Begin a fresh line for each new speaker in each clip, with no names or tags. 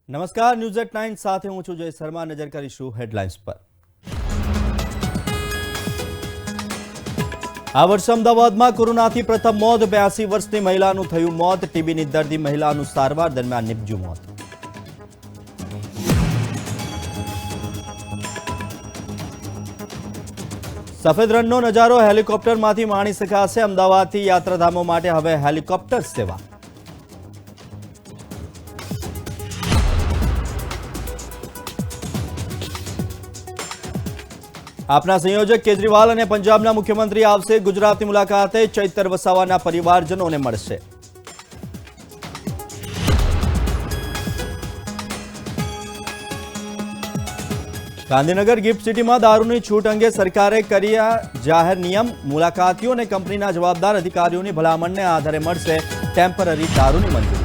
નમસ્કાર, news at 9 સાથે હું છું જય શર્મા. નજર કરીશું હેડલાઇન્સ પર. આ વર્ષે અમદાવાદમાં કોરોનાથી પ્રથમ મોત. 82 વર્ષની મહિલાનું થયું મોત. ટીબીની દર્દી મહિલાનું સારવાર દરમિયાન નિપજ્યું મોત. સફેદ રણનો નજારો હેલિકોપ્ટરમાંથી માણી શકાશે. અમદાવાદથી યાત્રાધામો માટે હવે હેલિકોપ્ટર સેવા. આપના સંયોજક કેજરીવાલ અને પંજાબના મુખ્યમંત્રી આવશે ગુજરાતની મુલાકાતે. ચૈતર વસાવાના પરિવારજનોને મળશે. ગાંધીનગર ગિફ્ટ સિટીમાં દારૂની છૂટ અંગે સરકારે કર્યા જાહેર નિયમ. મુલાકાતીઓ અને કંપનીના જવાબદાર અધિકારીઓની ભલામણને આધારે મળશે ટેમ્પરરી દારૂની મંજૂરી.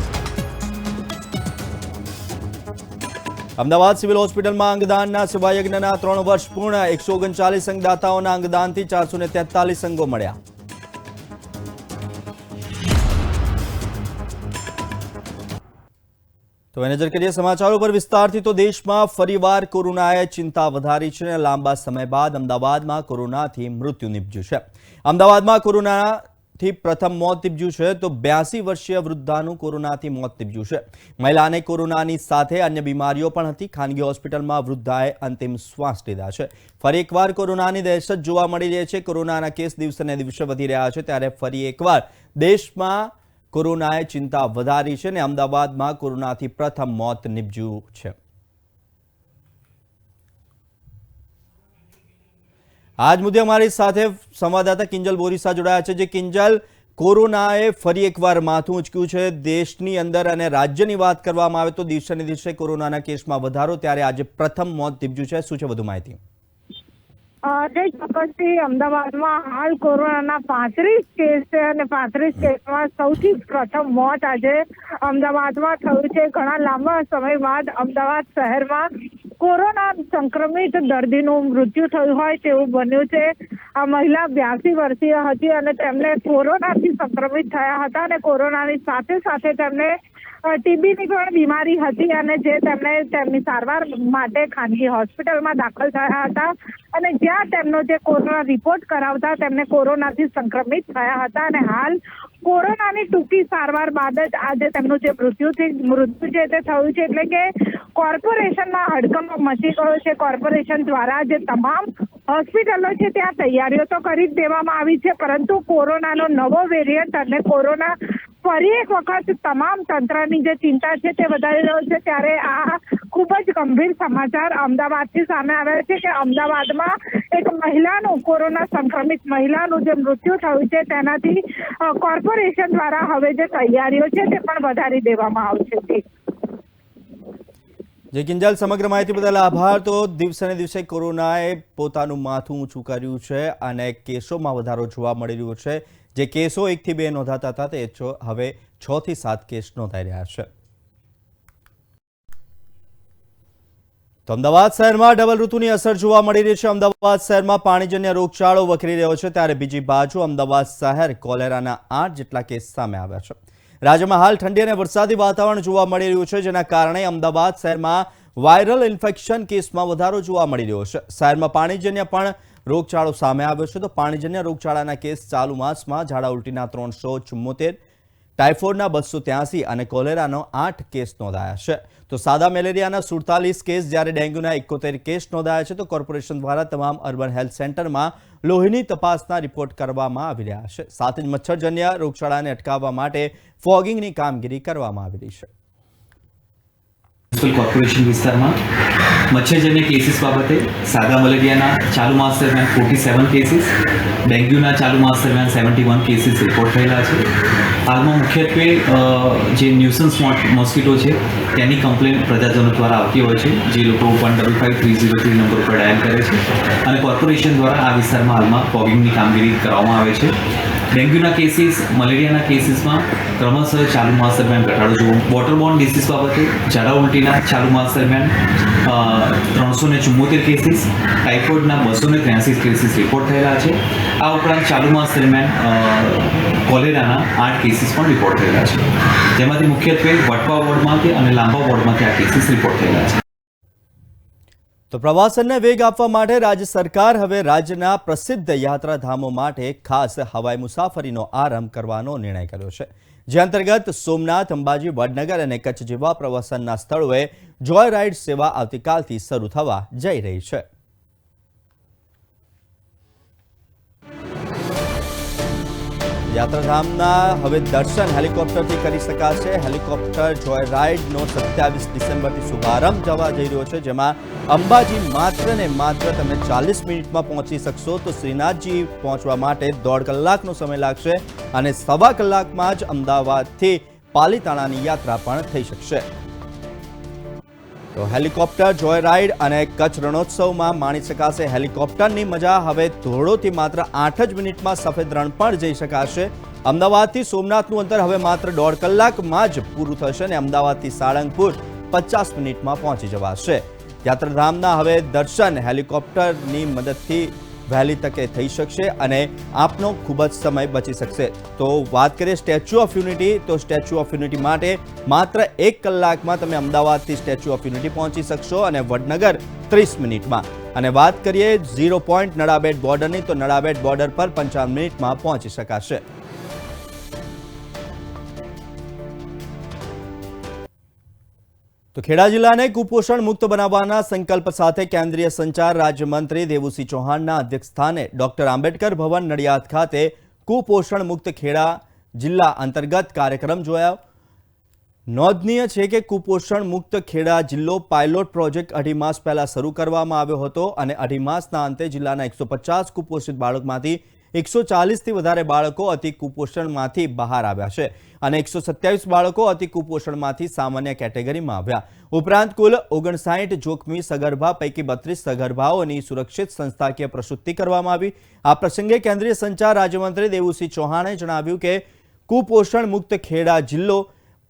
અમદાવાદ સિવિલ હોસ્પિટલમાં અંગદાનના સેવાયજ્ઞના 3 વર્ષ પૂર્ણ. 139 અંગદાતાઓના અંગદાનથી 443 અંગો મળ્યા. તો નજર કરીએ સમાચારો પર વિસ્તારથી. તો દેશમાં ફરીવાર કોરોનાએ ચિંતા વધારી છે. લાંબા સમય બાદ અમદાવાદમાં કોરોનાથી મૃત્યુ નિપજ્યું છે. અમદાવાદમાં કોરોનાથી પ્રથમ મોત નિપજ્યું છે. તો 82 વર્ષીય વૃદ્ધાનું કોરોનાથી મોત નિપજ્યું છે. મહિલાને કોરોનાની સાથે અન્ય બીમારીઓ પણ હતી. ખાનગી હોસ્પિટલમાં વૃદ્ધાએ અંતિમ શ્વાસ લીધા છે. ફરી એકવાર કોરોનાની દહેશત જોવા મળી રહી છે. કોરોનાના કેસ દિવસે ને દિવસે વધી રહ્યા છે. ત્યારે ફરી એકવાર દેશમાં કોરોનાએ ચિંતા વધારી છે અને અમદાવાદમાં કોરોનાથી પ્રથમ મોત નિપજ્યું છે. આજ મુદ્દે અમારી સાથે સંવાદદાતા કિંજલ બોરીસા જોડાયા છે. જે કિંજલ, કોરોનાએ ફરી એકવાર માથું ઉંચક્યું છે દેશની અંદર અને રાજ્યની વાત કરવામાં આવે તો દિવસે ને દિવસે કોરોનાના કેસમાં વધારો. ત્યારે આજે પ્રથમ મોત નિપજ્યું છે. શું છે વધુ માહિતી?
જે ચોક્કસથી અમદાવાદમાં હાલ કોરોનાના 35 કેસ છે અને 35 કેસમાં સૌથી પ્રથમ મોત આજે અમદાવાદમાં થયું છે. ઘણા લાંબા સમય બાદ અમદાવાદ શહેરમાં કોરોના સંક્રમિત દર્દીનું મૃત્યુ થયું હોય તેવું બન્યું છે. આ મહિલા 82 વર્ષીય હતી અને તેમને કોરોનાથી સંક્રમિત થયા હતા અને કોરોનાની સાથે સાથે તેમને ટીબીની પણ બીમારી હતી અને જે તેમને તેમની સારવાર માટે ખાનગી હોસ્પિટલમાં દાખલ થયા હતા અને જ્યાં તેમનો જે કોરોના રિપોર્ટ કરાવતા તેમને કોરોનાથી સંક્રમિત થયા હતા અને હાલ કોરોનાની ટૂંકી સારવાર બાદ જ આજે તેમનું જે મૃત્યુ છે તે થયું છે. એટલે કે કોર્પોરેશનમાં હડકંપ મચી ગયો છે. કોર્પોરેશન દ્વારા જે તમામ હોસ્પિટલો છે ત્યાં તૈયારીઓ તો કરી જ દેવામાં આવી છે, પરંતુ કોરોનાનો નવો વેરિયન્ટ અને કોરોના ફરી એક વખત તમામ તંત્રની જે ચિંતા છે તે વધારી રહ્યો છે. ત્યારે આ ખૂબ જ ગંભીર સમાચાર અમદાવાદથી સામે આવ્યા છે કે અમદાવાદમાં એક મહિલાનું, કોરોના સંક્રમિત મહિલાનું જે મૃત્યુ થયું છે તેનાથી કોર્પોરેશન દ્વારા હવે જે તૈયારીઓ છે તે પણ વધારી દેવામાં આવશે.
જે કિંજલ, સમગ્ર માહિતી બદલ આભાર. તો દિવસે ને દિવસે કોરોનાએ પોતાનું માથું ઊંચું કર્યું છે અને કેસોમાં વધારો જોવા મળી રહ્યો છે. જે કેસો 1 થી 2 નોંધાતા હતા તે હવે 6 થી 7 કેસ નોંધાઈ રહ્યા છે. તો અમદાવાદ શહેરમાં ડબલ ઋતુની અસર જોવા મળી રહી છે. અમદાવાદ શહેરમાં પાણીજન્ય રોગચાળો વકરી રહ્યો છે. ત્યારે બીજી બાજુ અમદાવાદ શહેર કોલેરાના 8 જેટલા કેસ સામે આવ્યા છે. રાજ્યમાં હાલ ઠંડી અને વરસાદી વાતાવરણ જોવા મળી રહ્યું છે, જેના કારણે અમદાવાદ શહેરમાં વાયરલ ઇન્ફેક્શન કેસમાં વધારો જોવા મળી રહ્યો છે. શહેરમાં પાણીજન્ય પણ રોગચાળો સામે આવ્યો છે. તો પાણીજન્ય રોગચાળાના કેસ ચાલુ માસમાં ઝાડા ઉલટીના 374, ટાઇફોઇડના 283 અને કોલેરાનો 8 કેસ નોંધાયા છે. તો સાદા મેલેરિયાના 47 કેસ, જ્યારે ડેન્ગ્યુના 71 કેસ નોંધાયા છે. તો કોર્પોરેશન દ્વારા તમામ અર્બન હેલ્થ સેન્ટરમાં લોહીની તપાસના રિપોર્ટ કરવામાં આવી રહ્યા છે. સાથે જ મચ્છરજન્ય રોગચાળાને અટકાવવા માટે ફોગિંગની કામગીરી કરવામાં આવી રહી છે.
કોર્પોરેશન વિસ્તારમાં મચ્છરજન્ય કેસીસ બાબતે સાદા મલેરિયાના ચાલુ માસ દરમિયાન 47 કેસીસ, ડેન્ગ્યુના ચાલુ માસ દરમિયાન 71 કેસીસ રિપોર્ટ થયેલા છે. હાલમાં મુખ્યત્વે જે ન્યુસન્સ મોસ્કીટો છે તેની કમ્પ્લેન પ્રજાજનો દ્વારા આવતી હોય છે, જે લોકો 155303 નંબર પર ડાયલ કરે છે અને કોર્પોરેશન દ્વારા આ વિસ્તારમાં હાલમાં ફોગિંગની કામગીરી કરવામાં આવે છે. ડેન્ગ્યુના કેસીસ, મલેરિયાના કેસીસમાં ક્રમશઃ ચાલુ માસ દરમિયાન ઘટાડો જોવો. વોટરબોર્ન ડિસીઝ બાબતે ઝાડા ઉલટીના ચાલુ માસ દરમિયાન 374 કેસીસ, ટાઇફોઇડના 283 કેસીસ રિપોર્ટ થયેલા છે. આ ઉપરાંત ચાલુ માસ દરમિયાન કોલેરાના 8 કેસીસ પણ રિપોર્ટ થયેલા છે, જેમાંથી મુખ્યત્વે વટવા વોર્ડમાંથી અને લાંબા વોર્ડમાંથી આ કેસીસ રિપોર્ટ થયેલા છે.
તો પ્રવાસનને વેગ આપવા માટે રાજ્ય સરકાર હવે રાજ્યના પ્રસિદ્ધ યાત્રાધામો માટે ખાસ હવાઈ મુસાફરીનો આરંભ કરવાનો નિર્ણય કર્યો છે, જે અંતર્ગત સોમનાથ, અંબાજી, વડનગર અને કચ્છ જેવા પ્રવાસનના સ્થળોએ જોય રાઇડ સેવા આવતીકાલથી શરૂ થવા જઈ રહી છે. યાત્રાધામના હવે દર્શન હેલિકોપ્ટરથી કરી શકાશે. હેલિકોપ્ટર જોય રાઇડનો 27 ડિસેમ્બરથી શુભારંભ થવા જઈ રહ્યો છે, જેમાં અંબાજી માત્ર ને માત્ર તમે 40 મિનિટમાં પહોંચી શકશો, તો શ્રીનાથજી પહોંચવા માટે 1.5 કલાકનો સમય લાગશે અને 1.25 કલાકમાં જ અમદાવાદથી પાલીતાણાની યાત્રા પણ થઈ શકશે. તો હેલિકોપ્ટર જોય રાઇડ અને કચ્છ રણોત્સવમાં માણી શકાશે હેલિકોપ્ટરની મજા. હવે ધોરડોથી માત્ર 8 જ મિનિટમાં સફેદ રણ પણ જઈ શકાશે. અમદાવાદથી સોમનાથનું અંતર હવે માત્ર 1.5 કલાકમાં જ પૂરું થશે અને અમદાવાદથી સાળંગપુર 50 મિનિટમાં પહોંચી જવાશે. યાત્રાધામના હવે દર્શન હેલિકોપ્ટરની મદદથી વહેલી તકે થઈ શકશે અને આપનો ખૂબ જ સમય બચી શકશે. તો વાત કરીએ સ્ટેચ્યુ ઓફ યુનિટી, તો સ્ટેચ્યુ ઓફ યુનિટી માટે માત્ર 1 કલાકમાં તમે અમદાવાદથી સ્ટેચ્યુ ઓફ યુનિટી પહોંચી શકશો અને વડનગર 30 મિનિટમાં. અને વાત કરીએ 0 પોઈન્ટ નડાબેટ બોર્ડરની, તો નડાબેટ બોર્ડર પર 55 મિનિટમાં પહોંચી શકાશે. તો ખેડા જિલ્લાને કુપોષણ મુક્ત બનાવવાના સંકલ્પ સાથે કેન્દ્રીય સંચાર રાજ્યમંત્રી દેવુસિંહ ચૌહાણના અધ્યક્ષસ્થાને ડોક્ટર આંબેડકર ભવન નડિયાદ ખાતે કુપોષણ મુક્ત ખેડા જિલ્લા અંતર્ગત કાર્યક્રમ જોયો. નોંધનીય છે કે કુપોષણ મુક્ત ખેડા જિલ્લો પાયલોટ પ્રોજેક્ટ 2.5 માસ પહેલા શરૂ કરવામાં આવ્યો હતો અને 2.5 માસના અંતે જિલ્લાના 150 કુપોષિત બાળકમાંથી 140થી વધારે બાળકો અતિ કુપોષણમાંથી બહાર આવ્યા છે અને 127 બાળકો અતિ કુપોષણમાંથી સામાન્ય કેટેગરીમાં આવ્યા. ઉપરાંત કુલ 59 જોખમી સગર્ભા પૈકી 32 સગર્ભાઓની સુરક્ષિત સંસ્થાકીય પ્રસૂતિ કરવામાં આવી. આ પ્રસંગે કેન્દ્રીય સંચાર રાજ્યમંત્રી દેવુસિંહ ચૌહાણે જણાવ્યું કે કુપોષણ મુક્ત ખેડા જિલ્લો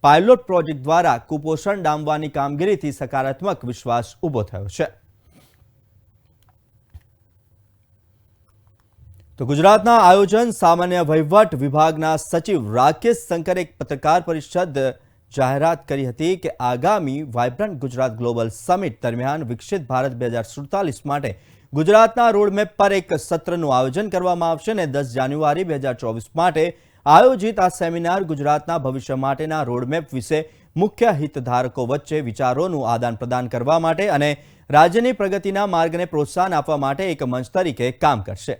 પાયલોટ પ્રોજેક્ટ દ્વારા કુપોષણ ડામવાની કામગીરીથી સકારાત્મક વિશ્વાસ ઊભો થયો છે. તો ગુજરાતના આયોજન સામાન્ય વહીવટ વિભાગના સચિવ રાકેશ શંકરે એક પત્રકાર પરિષદ જાહેરાત કરી હતી કે આગામી વાઇબ્રન્ટ ગુજરાત ગ્લોબલ સમિટ દરમિયાન વિકસિત ભારત 2047 માટે ગુજરાતના રોડમેપ પર એક સત્રનું આયોજન કરવામાં આવશે અને 10 જાન્યુઆરી 2024 માટે આયોજિત આ સેમિનાર ગુજરાતના ભવિષ્ય માટેના રોડમેપ વિશે મુખ્ય હિતધારકો વચ્ચે વિચારોનું આદાન પ્રદાન કરવા માટે અને રાજ્યની પ્રગતિના માર્ગને પ્રોત્સાહન આપવા માટે એક મંચ તરીકે કામ કરશે.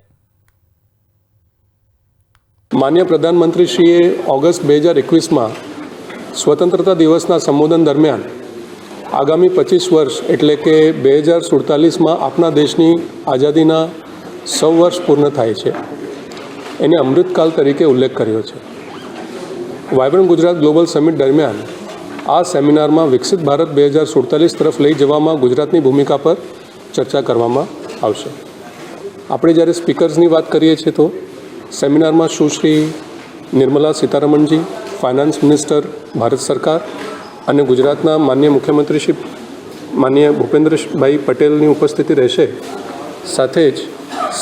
માન્ય પ્રધાનમંત્રીશ્રીએ ઓગસ્ટ 2021માં સ્વતંત્રતા દિવસના સંબોધન દરમિયાન આગામી 25 વર્ષ એટલે કે 2047માં આપણા દેશની આઝાદીના 100 વર્ષ પૂર્ણ થાય છે એને અમૃતકાલ તરીકે ઉલ્લેખ કર્યો છે. વાઇબ્રન્ટ ગુજરાત ગ્લોબલ સમિટ દરમિયાન આ સેમિનારમાં વિકસિત ભારત 2047 તરફ લઈ જવામાં ગુજરાતની ભૂમિકા પર ચર્ચા કરવામાં આવશે. આપણે જ્યારે સ્પીકર્સની વાત કરીએ છીએ તો સેમિનારમાં સુશ્રી નિર્મલા સીતારમણજી, ફાઇનાન્સ મિનિસ્ટર ભારત સરકાર અને ગુજરાતના માનનીય મુખ્યમંત્રી શ્રી માનનીય ભૂપેન્દ્રભાઈ પટેલની ઉપસ્થિતિ રહેશે. સાથે જ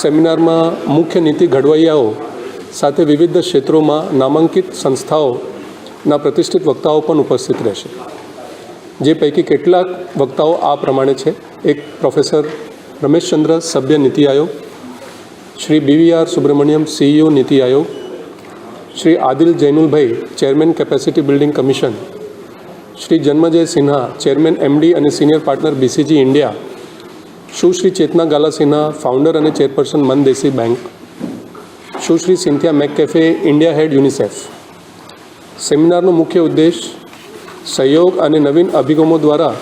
સેમિનારમાં મુખ્ય નીતિ ઘડવૈયાઓ સાથે વિવિધ ક્ષેત્રોમાં નામાંકિત સંસ્થાઓના પ્રતિષ્ઠિત વક્તાઓ પણ ઉપસ્થિત રહેશે. જે પૈકી કેટલાક વક્તાઓ આ પ્રમાણે છે. એક પ્રોફેસર રમેશચંદ્ર, સભ્ય નીતિ Aayog, Shri BVR Subrahmanyam, CEO Niti Aayog, Shri Adil Zainulbhai, chairman capacity building commission, Shri Janmejay Sinha, chairman MD અને senior partner BCG India, Sushri Chetna Gala Sinha, founder અને chairperson Mann Deshi bank, Sushri Cynthia McCaffrey, India head UNICEF. સેમિનારનો મુખ્ય ઉદ્દેશ સહયોગ અને નવીન અભિગમો દ્વારા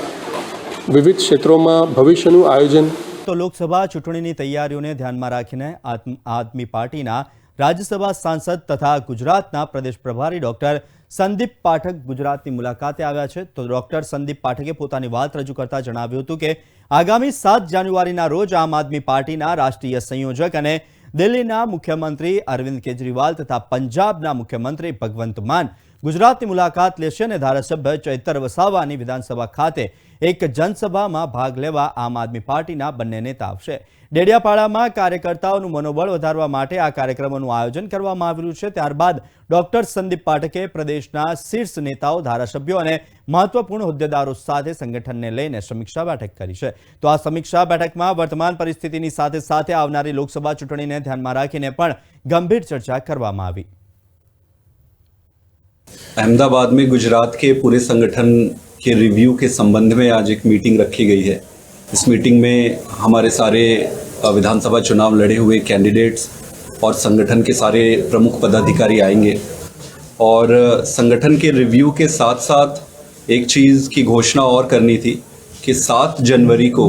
વિવિધ ક્ષેત્રોમાં ભવિષ્યનું આયોજન.
તો લોકસભા ચૂંટણીની તૈયારીઓને ધ્યાનમાં રાખીને આમ આદમી પાર્ટીના રાજ્યસભા સાંસદ તથા ગુજરાતના પ્રદેશ પ્રભારી ડોક્ટર સંદીપ પાઠક ગુજરાતની મુલાકાતે આવ્યા છે. તો ડોક્ટર સંદીપ પાઠકે પોતાની વાત રજૂ કરતા જણાવ્યું હતું કે આગામી 7 જાન્યુઆરીના રોજ આમ આદમી પાર્ટીના રાષ્ટ્રીય સંયોજક અને દિલ્હીના મુખ્યમંત્રી અરવિંદ કેજરીવાલ તથા પંજાબના મુખ્યમંત્રી ભગવંત માન ગુજરાતની મુલાકાત લેશે અને ધારાસભ્ય ચૈતર વસાવાની વિધાનસભા ખાતે એક જનસભામાં ભાગ લેવા આમ આદમી પાર્ટીના બંને નેતા આવશે। ડેડિયાપાડામાં કાર્યકર્તાઓનું મનોબળ વધારવા માટે આ કાર્યક્રમોનું આયોજન કરવામાં આવ્યું છે। ત્યારબાદ ડોક્ટર સંદીપ પાઠકે પ્રદેશના શીર્ષ નેતાઓ, ધારાસભ્યો અને મહત્વપૂર્ણ હોદ્દેદારો સાથે સંગઠનને લઈને સમીક્ષા બેઠક કરી છે। તો આ સમીક્ષા બેઠકમાં વર્તમાન પરિસ્થિતિની સાથે સાથે આવનારી લોકસભા ચૂંટણીને ધ્યાનમાં રાખીને પણ ગંભીર ચર્ચા કરવામાં આવી।
अहमदाबाद में गुजरात के पूरे संगठन के रिव्यू के संबंध में आज एक मीटिंग रखी गई है। इस मीटिंग में हमारे सारे विधानसभा चुनाव लड़े हुए कैंडिडेट्स और संगठन के सारे प्रमुख पदाधिकारी आएंगे और संगठन के रिव्यू के साथ साथ एक चीज़ की घोषणा और करनी थी कि 7 जनवरी को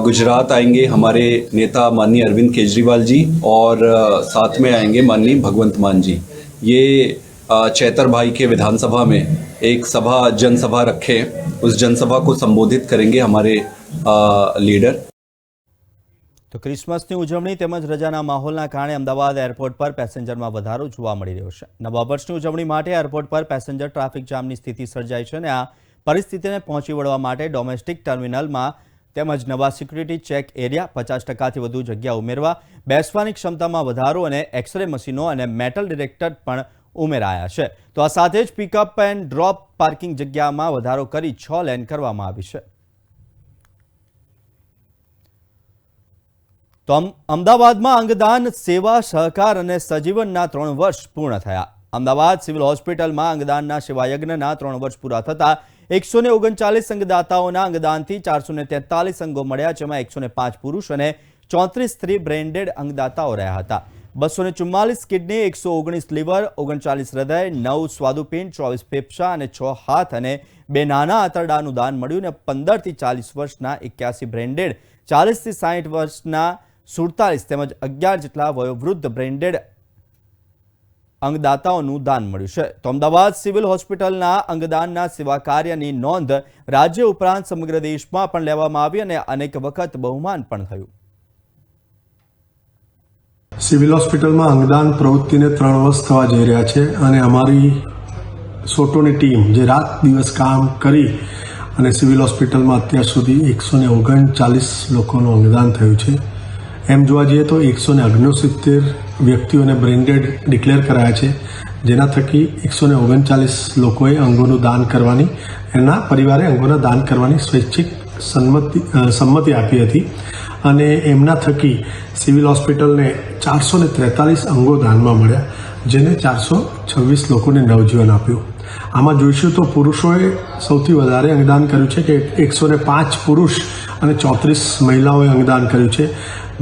गुजरात आएंगे हमारे नेता माननीय अरविंद केजरीवाल जी और साथ में आएंगे माननीय भगवंत मान जी। ये चैतर भाई के विधानसभा में एक सभा जनसभा रखे, उस जनसभा को संबोधित करेंगे हमारे लीडर।
तो क्रिसमसની ઉજવણી તેમજ રજાના માહોલના કારણે અમદાવાદ એરપોર્ટ પર પેસેન્જરમાં વધારો જોવા મળી રહ્યો છે। નવા વર્ષની ઉજવણી માટે એરપોર્ટ પર પેસેન્જર ટ્રાફિક જામની સ્થિતિ સર્જાઈ છે અને આ પરિસ્થિતિને પહોંચી વળવા માટે ડોમેસ્ટિક ટર્મિનલમાં તેમજ નવા સિક્યુરિટી ચેક એરિયા, 50%થી વધુ જગ્યા ઉમેરવા, બેસવાની ક્ષમતામાં વધારો અને એક્સરે મશીનો અને મેટલ ડિટેક્ટર પણ ઉમેરાયા છે। તો આ સાથે જ પિકઅપ એન્ડ ડ્રોપ પાર્કિંગ જગ્યામાં વધારો કરી 6 લેન કરવામાં આવી છે। તો અમદાવાદમાં અંગદાન, સેવા, સહકાર અને સજીવનના 3 વર્ષ પૂર્ણ થયા। અમદાવાદ સિવિલ હોસ્પિટલમાં અંગદાનના સેવાયજ્ઞના 3 વર્ષ પૂરા થતા 139 અંગદાતાઓના અંગદાનથી 443 અંગો મળ્યા, જેમાં 105 પુરુષ અને 34 સ્ત્રી બ્રેન્ડેડ અંગદાતાઓ રહ્યા હતા। 244 કિડની, 119 લીવર, 39 હૃદય, 9 સ્વાદુપિંડ, 24 ફેફસા અને 6 હાથ અને 2 નાના આંતરડાનું દાન મળ્યું અને 15 થી 40 વર્ષના 81 બ્રેન્ડેડ, 40 થી 60 વર્ષના 47 તેમજ 11 જેટલા વયોવૃદ્ધ બ્રેન્ડેડ અંગદાતાઓનું દાન મળ્યું છે। તો અમદાવાદ સિવિલ હોસ્પિટલના અંગદાનના સેવા કાર્યની નોંધ રાજ્ય ઉપરાંત સમગ્ર દેશમાં પણ લેવામાં આવી અને અનેક વખત બહુમાન પણ થયું।
સિવિલ હોસ્પિટલમાં અંગદાન પ્રવૃત્તિને 3 વર્ષ થવા જઈ રહ્યા છે અને અમારી સોટોની ટીમ જે રાત દિવસ કામ કરી અને સિવિલ હોસ્પિટલમાં અત્યાર સુધી 139 લોકોનું અંગદાન થયું છે। એમ જોવા જઈએ તો 169 વ્યક્તિઓને બ્રેન્ડેડ ડિક્લેર કરાયા છે, જેના થકી 139 લોકોએ અંગોનું દાન કરવાની, એના પરિવારે અંગોના દાન કરવાની સ્વૈચ્છિક સંમતિ આપી હતી અને એમના થકી સિવિલ હોસ્પિટલને 443 અંગો દાનમાં મળ્યા, જેને 426 લોકોને નવજીવન આપ્યું। આમાં જોઈશું તો પુરુષોએ સૌથી વધારે અંગદાન કર્યું છે કે 105 પુરુષ અને 34 મહિલાઓએ અંગદાન કર્યું છે।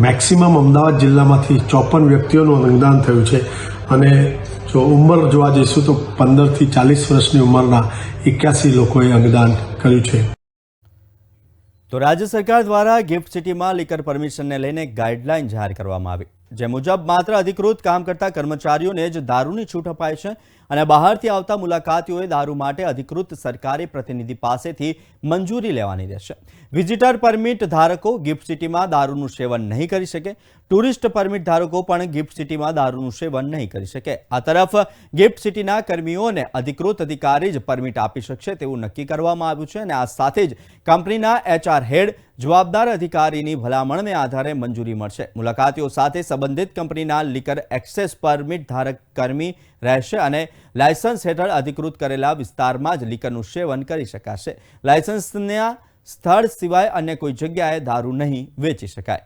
મેક્સિમમ અમદાવાદ જિલ્લામાંથી 54 વ્યક્તિઓનું અંગદાન થયું છે અને જો ઉંમર જોવા જઈશું તો 15 થી 40 વર્ષની ઉંમરના 81 લોકોએ અંગદાન કર્યું છે।
તો રાજ્ય સરકાર દ્વારા ગિફ્ટ સિટીમાં લીકર પરમિશનને લઈને ગાઈડલાઈન જાહેર કરવામાં આવી, જે મુજબ માત્ર અધિકૃત કામ કરતા કર્મચારીઓને જ દારૂની છૂટ અપાય છે અને બહારથી આવતા મુલાકાતીઓએ દારૂ માટે અધિકૃત સરકારી પ્રતિનિધિ પાસેથી મંજૂરી લેવાની રહેશે। વિઝિટર પરમિટ ધારકો ગિફ્ટ સિટીમાં દારૂનું સેવન નહીં કરી શકે। ટુરિસ્ટ પરમિટ ધારકો પણ ગિફ્ટ સિટીમાં દારૂનું સેવન નહીં કરી શકે। આ તરફ ગિફ્ટ સિટીના કર્મીઓને અધિકૃત અધિકારી જ પરમિટ આપી શકશે તેવું નક્કી કરવામાં આવ્યું છે અને આ સાથે જ કંપનીના HR હેડ જવાબદાર અધિકારીની ભલામણને આધારે મંજૂરી મળશે। મુલાકાતીઓ સાથે સંબંધિત કંપનીના લીકર એક્સેસ પરમિટ ધારક કર્મી રહેશે અને લાયસન્સ હેઠળ અધિકૃત કરેલા વિસ્તારમાં જ લીકરનું સેવન કરી શકાશે। લાયસન્સના સ્થળ સિવાય અન્ય કોઈ જગ્યાએ દારૂ નહીં વેચી શકાય।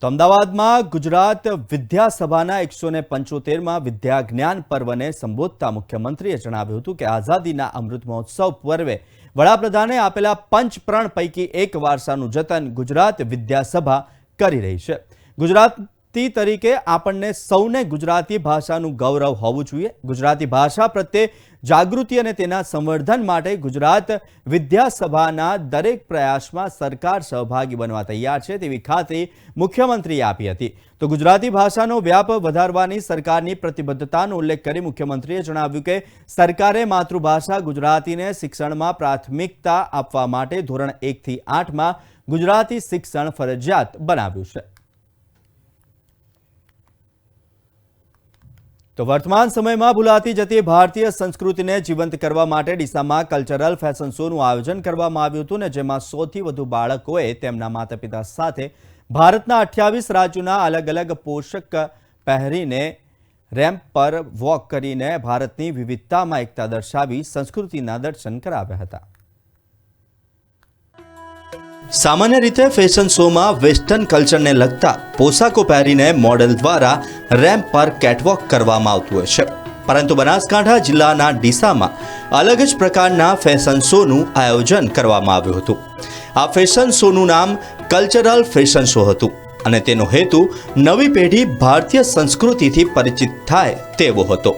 તો અમદાવાદમાં ગુજરાત વિદ્યાસભાના 175માં વિદ્યા જ્ઞાન પર્વને સંબોધતા મુખ્યમંત્રીએ જણાવ્યું હતું કે આઝાદીના અમૃત મહોત્સવ પર્વે વડાપ્રધાને આપેલા પંચપ્રણ પૈકી એક વારસાનું જતન ગુજરાત વિદ્યાસભા કરી રહી છે। ગુજરાતી તરીકે આપણને સૌને ગુજરાતી ભાષાનું ગૌરવ હોવું જોઈએ। ગુજરાતી ભાષા પ્રત્યે જાગૃતિ અને તેના સંવર્ધન માટે ગુજરાત વિદ્યાસભાના દરેક પ્રયાસમાં સરકાર સહભાગી બનવા તૈયાર છે તેવી ખાતરી મુખ્યમંત્રીએ આપી હતી। તો ગુજરાતી ભાષાનો વ્યાપ વધારવાની સરકારની પ્રતિબદ્ધતાનો ઉલ્લેખ કરી મુખ્યમંત્રીએ જણાવ્યું કે સરકારે માતૃભાષા ગુજરાતીને શિક્ષણમાં પ્રાથમિકતા આપવા માટે ધોરણ 1 થી 8માં ગુજરાતી શિક્ષણ ફરજિયાત બનાવ્યું છે। તો વર્તમાન સમયમાં ભૂલાતી જતી ભારતીય સંસ્કૃતિને જીવંત કરવા માટે ડીસામાં કલ્ચરલ ફેશન શોનું આયોજન કરવામાં આવ્યું હતું, ને જેમાં 100થી વધુ બાળકોએ તેમના માતા પિતા સાથે ભારતના 28 રાજ્યોના અલગ અલગ પોશાક પહેરીને રેમ્પ પર વોક કરીને ભારતની વિવિધતામાં એકતા દર્શાવી સંસ્કૃતિના દર્શન કરાવ્યા હતા। સામાન્ય રીતે ફેશન શોમાં વેસ્ટર્ન કલ્ચરને લગતા પોશાકો પહેરીને મોડેલ દ્વારા રેમ્પ પર કેટવોક કરવામાં આવતું હોય છે, પરંતુ બનાસકાંઠા જિલ્લાના ડીસામાં અલગ જ પ્રકારના ફેશન શોનું આયોજન કરવામાં આવ્યું હતું। આ ફેશન શોનું નામ કલ્ચરલ ફેશન શો હતું અને તેનો હેતુ નવી પેઢી ભારતીય સંસ્કૃતિથી પરિચિત થાય તેવો હતો।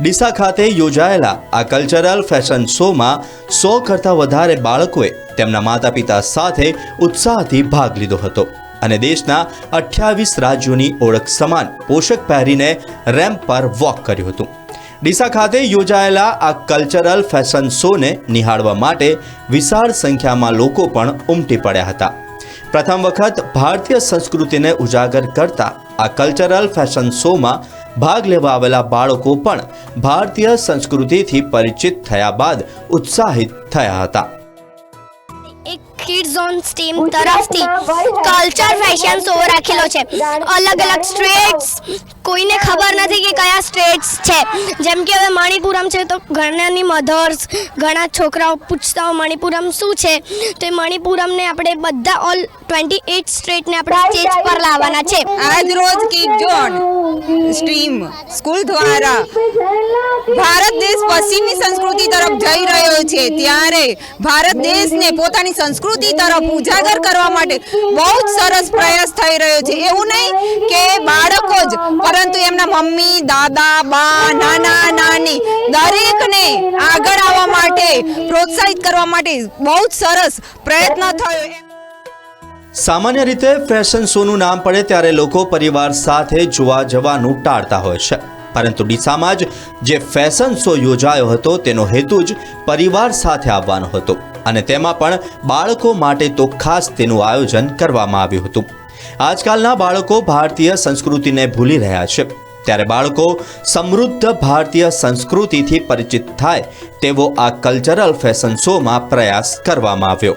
ડીસા ખાતે યોજાયેલા આ કલ્ચરલ ફેશન શોમાં 100 કરતાં વધારે બાળકોએ તેમના માતા પિતા સાથે ઉત્સાહથી ભાગ લીધો હતો અને દેશના 28 રાજ્યોની ઓળખ સમાન પોશાક પહેરીને રેમ્પ પર વોક કર્યું હતું। ડીસા ખાતે યોજાયેલા આ કલ્ચરલ ફેશન શોને નિહાળવા માટે વિશાળ સંખ્યામાં લોકો પણ ઉમટી પડ્યા હતા। પ્રથમ વખત ભારતીય સંસ્કૃતિને ઉજાગર કરતા આ કલ્ચરલ ફેશન શોમાં ભાગ લેવા આવેલા બાળકો પણ ભારતીય સંસ્કૃતિથી પરિચિત થયા બાદ ઉત્સાહિત થયા હતા।
એક કિડ્સ ઝોન સ્ટીમ તરફથી કલ્ચર ફેશન શો રાખેલો છે। અલગ અલગ સ્ટેટ્સ, કોઈને ખબર નથી કે કયા સ્ટેટ્સ છે, જેમ કે હવે મણિપુરમ છે તો ઘણાની મધર્સ, ઘણા છોકરાઓ પૂછતા હોય મણિપુરમ શું છે, તો એ મણિપુરમને આપણે બધા ઓલ 28 સ્ટેટને આપણે સ્ટેજ પર લાવવાના છે।
આજ રોજ કિડ ઝોન સ્ટ્રીમ સ્કૂલ દ્વારા ભારત દેશ પશ્ચિમી સંસ્કૃતિ તરફ જઈ રહ્યો છે, ત્યારે ભારત દેશને પોતાની સંસ્કૃતિ તરફ ઉજાગર કરવા માટે બહુ જ સરસ પ્રયાસ થઈ રહ્યો છે। એવું નહીં કે બાળકો જ, પરંતુ એમના મમ્મી, દાદા, બા, નાના, નાની દરેકને આગળ આવવા માટે પ્રોત્સાહિત કરવા માટે બહુ જ સરસ પ્રયત્ન થયો।
સામાન્ય રીતે ફેશન શોનું નામ પડે ત્યારે લોકો પરિવાર સાથે જોવા જવાનું ટાળતા હોય છે, પરંતુ ડીસામાં જ જે ફેશન શો યોજાયો હતો તેનો હેતુ જ પરિવાર સાથે આવવાનો હતો અને તેમાં પણ બાળકો માટે તો ખાસ તેનું આયોજન કરવામાં આવ્યું હતું। આજકાલના બાળકો ભારતીય સંસ્કૃતિને ભૂલી રહ્યા છે, ત્યારે બાળકો સમૃદ્ધ ભારતીય સંસ્કૃતિથી પરિચિત થાય તેવો આ કલ્ચરલ ફેશન શોમાં પ્રયાસ કરવામાં આવ્યો।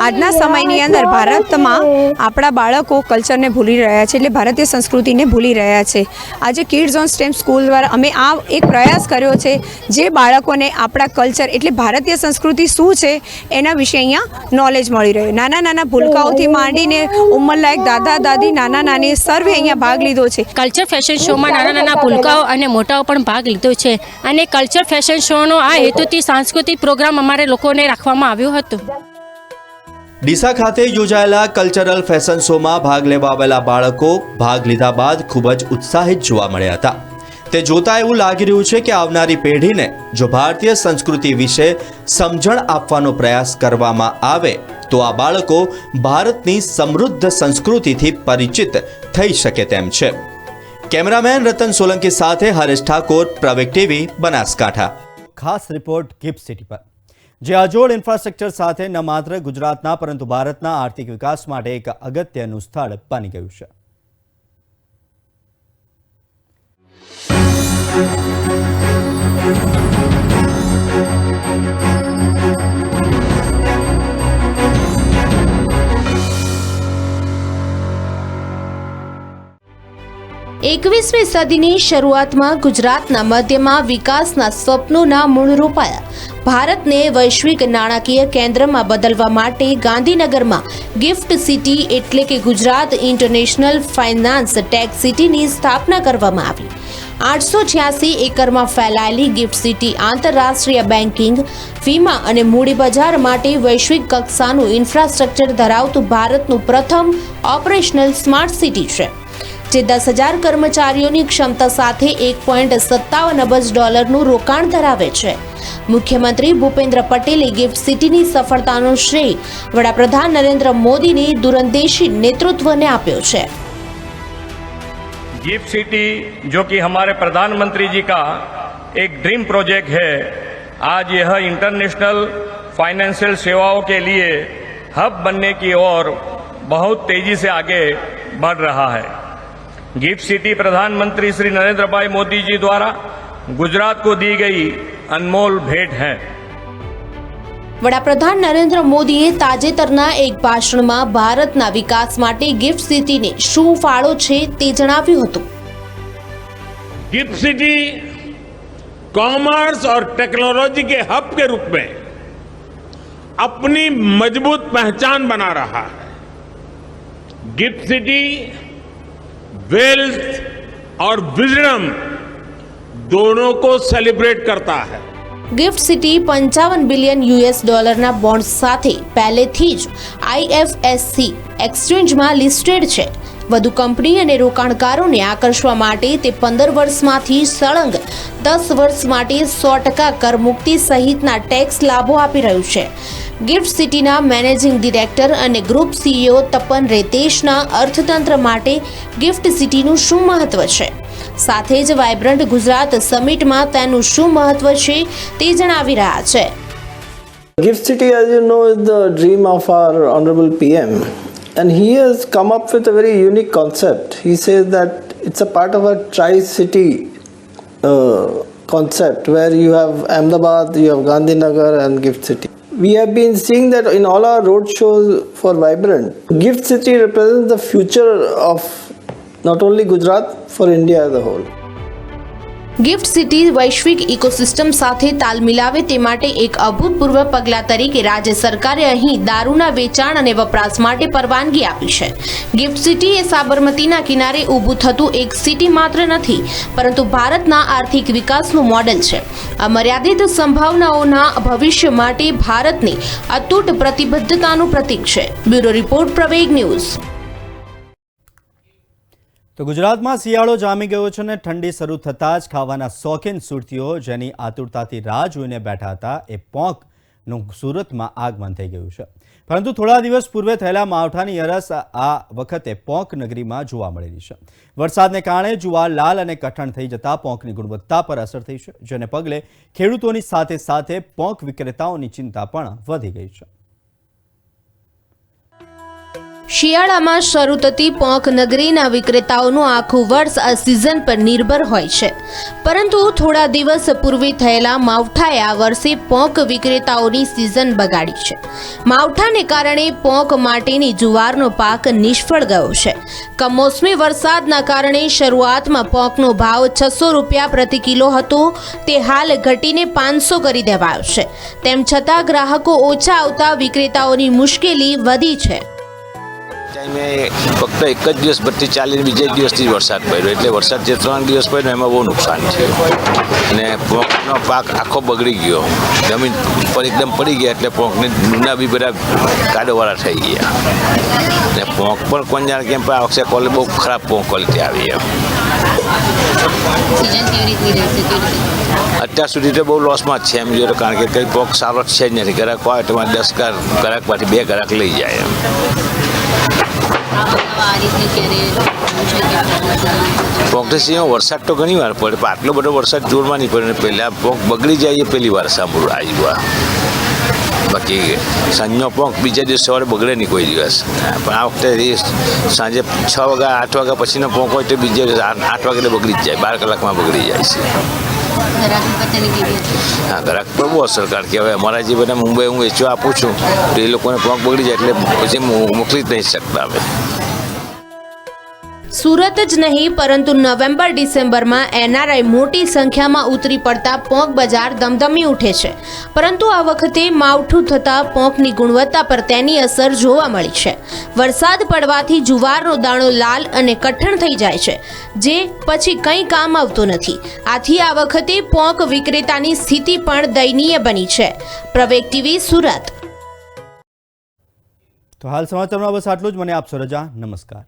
આજના સમયની અંદર ભારતમાં આપણા બાળકો કલ્ચરને ભૂલી રહ્યા છે, એટલે ભારતીય સંસ્કૃતિને ભૂલી રહ્યા છે। આજે કિડ્સ ઝોન સ્ટેમ સ્કૂલ દ્વારા અમે આ એક પ્રયાસ કર્યો છે, જે બાળકોને આપણા કલ્ચર એટલે ભારતીય સંસ્કૃતિ શું છે એના વિશે અહીંયા નોલેજ મળી રહ્યું। નાના નાના ભૂલકાઓથી માંડીને ઉંમરલાયક દાદા દાદી, નાના નાની સર્વે અહીંયા ભાગ લીધો છે।
કલ્ચર ફેશન શોમાં નાના નાના ભૂલકાઓ અને મોટાઓ પણ ભાગ લીધો છે અને કલ્ચર ફેશન શોનો આ હેતુથી સાંસ્કૃતિક પ્રોગ્રામ અમારે લોકોને રાખવામાં આવ્યો હતો।
ડીસા ખાતે યોજાયેલા કલ્ચરલ ફેશન શોમાં ભાગ લેવા આવેલા બાળકો ભાગ લીધા બાદ ખૂબ જ ઉત્સાહિત જોવા મળ્યા હતા। તે જોતા એવું લાગી રહ્યું છે કે આવનારી પેઢીને જો ભારતીય સંસ્કૃતિ વિશે સમજણ આપવાનો પ્રયાસ કરવામાં આવે તો આ બાળકો ભારતની સમૃદ્ધ સંસ્કૃતિથી પરિચિત થઈ શકે તેમ છે। કેમેરામેન રતન સોલંકી સાથે હરેશ ઠાકોર, પ્રવેગ ટીવી, બનાસકાંઠા। ખાસ રિપોર્ટ ગિફ્ટ સિટી પર, જે અજોડ ઇન્ફ્રાસ્ટ્રક્ચર સાથે ન માત્ર ગુજરાતના પરંતુ ભારતના આર્થિક વિકાસ માટે એક અગત્યનું સ્થળ બની ગયું છે।
એકવીસમી સદીની શરૂઆતમાં ગુજરાતના મધ્યમાં વિકાસના સ્વપ્નોના મૂળ રોપાયા। ભારતને વૈશ્વિક નાણાકીય કેન્દ્રમાં બદલવા માટે ગાંધીનગરમાં ગિફ્ટ સિટી એટલે કે ગુજરાત ઇન્ટરનેશનલ ફાઇનાન્સ ટેક સિટીની સ્થાપના કરવામાં આવી। 886 એકરમાં ફેલાયેલી ગિફ્ટ સિટી આંતરરાષ્ટ્રીય બેન્કિંગ, વીમા અને મૂડી બજાર માટે વૈશ્વિક કક્ષાનું ઇન્ફ્રાસ્ટ્રક્ચર ધરાવતું ભારતનું પ્રથમ ઓપરેશનલ સ્માર્ટ સિટી છે, જે 10,000 કર્મચારીઓની ક્ષમતા સાથે $1.57 અબજ રોકાણ ધરાવે છે। મુખ્યમંત્રી ભૂપેન્દ્ર પટેલે ગિફ્ટ સિટીની સફળતાનો શ્રેય વડાપ્રધાન નરેન્દ્ર મોદીની दूरंदेशी नेतृत्व ने आप्यो છે।
गिफ्ट सिटी जो कि हमारे प्रधानमंत्री जी का एक ड्रीम प्रोजेक्ट है, आज यह इंटरनेशनल फाइनेंशियल सेवाओं के लिए हब बनने की ओर बहुत तेजी से आगे बढ़ रहा है। गिफ्ट सिटी प्रधानमंत्री श्री नरेंद्र भाई मोदी जी द्वारा गुजरात को दी गई अनमोल भेंट है।
વડાપ્રધાન નરેન્દ્ર મોદીએ તાજેતરના એક ભાષણમાં ભારતના વિકાસ માટે ગિફ્ટ સિટીને શું ફાળો છે તે જણાવ્યું હતું।
गिफ्ट सिटी कॉमर्स और टेक्नोलॉजी के हब के रूप में अपनी मजबूत पहचान बना रहा है। गिफ्ट सिटी वेल्थ और विजडम दोनों को सेलिब्रेट करता है।
Gift city 55 billion US$ bond સાથે પહેલેથી જ IFSC એક્સચેન્જમાં લિસ્ટેડ છે। વધુ કંપની અને રોકાણકારોને આકર્ષવા માટે તે 15 વર્ષમાંથી સળંગ 10 વર્ષ માટે 100% કરમુક્તિ સહિતના ટેક્સ લાભો આપી રહ્યું છે। ગિફ્ટ સિટીના મેનેજિંગ ડિરેક્ટર અને ગ્રુપ CEO તપન રેતેશના અર્થતંત્ર માટે ગિફ્ટ સિટીનું શું મહત્વ છે, સાથે જ વાઇબ્રન્ટ ગુજરાત સમિટમાં તેનું શું મહત્વ છે તે જણાવી રહ્યા છે।
Gift City, as you know, is the dream of our Honorable PM, and he has come up with a very unique concept. He says that it's a part of a tri-city concept where you have Ahmedabad, you have Gandhinagar and Gift City. We have been seeing that in all our road shows for Vibrant. Gift City represents the future of not only Gujarat, for India as a whole.
Gift city વૈશ્વિક ecosystem સાથે તાલ મિલાવે તે માટે એક અભૂતપૂર્વ પગલા તરીકે રાજ્ય સરકારે અહીં દારૂના વેચાણ અને વપરાશ માટે પરવાનગી આપી છે। ગિફ્ટ સિટી એ સાબરમતીના કિનારે ઊભું થતું એક સિટી માત્ર નથી, પરંતુ ભારતના આર્થિક વિકાસનું મોડેલ છે। અમર્યાદિત સંભાવનાઓના ભવિષ્ય માટે ભારતની અતૂટ પ્રતિબદ્ધતાનું પ્રતીક છે। બ્યુરો રિપોર્ટ, પ્રવેગ ન્યૂઝ।
તો ગુજરાતમાં શિયાળો જામી ગયો છે અને ઠંડી શરૂ થતાં જ ખાવાના શોખીન સુરતીઓ જેની આતુરતાથી રાહ જોઈને બેઠા હતા એ પોંકનું સુરતમાં આગમન થઈ ગયું છે। પરંતુ થોડા દિવસ પૂર્વે થયેલા માવઠાની અરસ આ વખતે પોંક નગરીમાં જોવા મળી રહી છે। વરસાદને કારણે જુવાર લાલ અને કઠણ થઈ જતા પોંકની ગુણવત્તા પર અસર થઈ છે, જેને પગલે ખેડૂતોની સાથે સાથે પોંક વિક્રેતાઓની ચિંતા પણ વધી ગઈ છે।
શિયાળામાં શરૂ થતી પોંક નગરીના વિક્રેતાઓનું આખું વર્ષ આ સિઝન પર નિર્ભર હોય છે, પરંતુ થોડા દિવસ પૂર્વે થયેલા માવઠાએ આ વર્ષે પોંક વિક્રેતાઓની સિઝન બગાડી છે। માવઠાને કારણે પોંક માટેની જુવારનો પાક નિષ્ફળ ગયો છે। કમોસમી વરસાદના કારણે શરૂઆતમાં પોંકનો ભાવ 600 રૂપિયા પ્રતિ કિલો હતો, તે હાલ ઘટીને 500 કરી દેવાયો છે। તેમ છતાં ગ્રાહકો ઓછા આવતા વિક્રેતાઓની મુશ્કેલી વધી છે।
ટાઈમે ફક્ત એક જ દિવસ ભરતી ચાલીને બીજે દિવસથી વરસાદ પડ્યો, એટલે વરસાદ જે 3 દિવસ પડ્યો એમાં બહુ નુકસાન થયું અને પોંકનો પાક આખો બગડી ગયો। જમીન પર એકદમ પડી ગયા એટલે પોંકને ડૂના બી બધા કાદોવાળા થઈ ગયા અને પોંક પણ કોણ જાણે કેમ પણ આ વખતે ક્વોલિટી બહુ ખરાબ પોંક ક્વોલિટી આવી એમ। અત્યાર સુધી તો બહુ લોસમાં જ છે એમ જોઈએ, કારણ કે કંઈ પોંક સારો જ છે જ નથી। ગ્રાહક આવે તો 10 ગ્રાહકમાંથી 2 ગ્રાહક લઈ જાય એમ। પોંકમાં વરસાદ તો ઘણી વાર પડે, પણ આટલો બધો વરસાદ જોરમાં નહીં પડે, પહેલાં પોંક બગડી જાય એ પહેલી વાર સાંભળું આવ્યું। બાકી સાંજનો પોંક બીજા દિવસ સવારે બગડે નહીં કોઈ દિવસ, પણ આ વખતે સાંજે 6 વાગ્યા 8 વાગ્યા પછીનો પોંક હોય તો બીજે 8 વાગે બગડી જ જાય, 12 કલાકમાં બગડી જાય છે। હા, ગ્રાહક પર બહુ અસર, કારણ કે હવે અમારા જે બધા મુંબઈ હું વેચવા આપું છું તો એ લોકોને પોંક બગડી જાય એટલે પછી મોકલી જ નહીં શકતા અમે।
સુરત જ નહીં પરંતુ નવેમ્બર ડિસેમ્બરમાં NRI મોટી સંખ્યામાં ઉતરી પડતા પોંક બજાર ધમધમી ઉઠે છે, પરંતુ આ વખતે માવઠું થતાં પોંકની ગુણવત્તા પર તેની અસર જોવા મળી છે। વરસાદ પડવાથી જુવારનો દાણો લાલ અને કઠણ થઈ જાય છે, જે પછી કંઈ કામ આવતું નથી। આથી આ વખતે પોંક વિક્રેતાની સ્થિતિ પણ દયનીય બની છે। પ્રવેગ ટીવી, સુરત।
તો હાલ સમાચારમાં બસ આટલું જ। મને આપશો રજા, નમસ્કાર।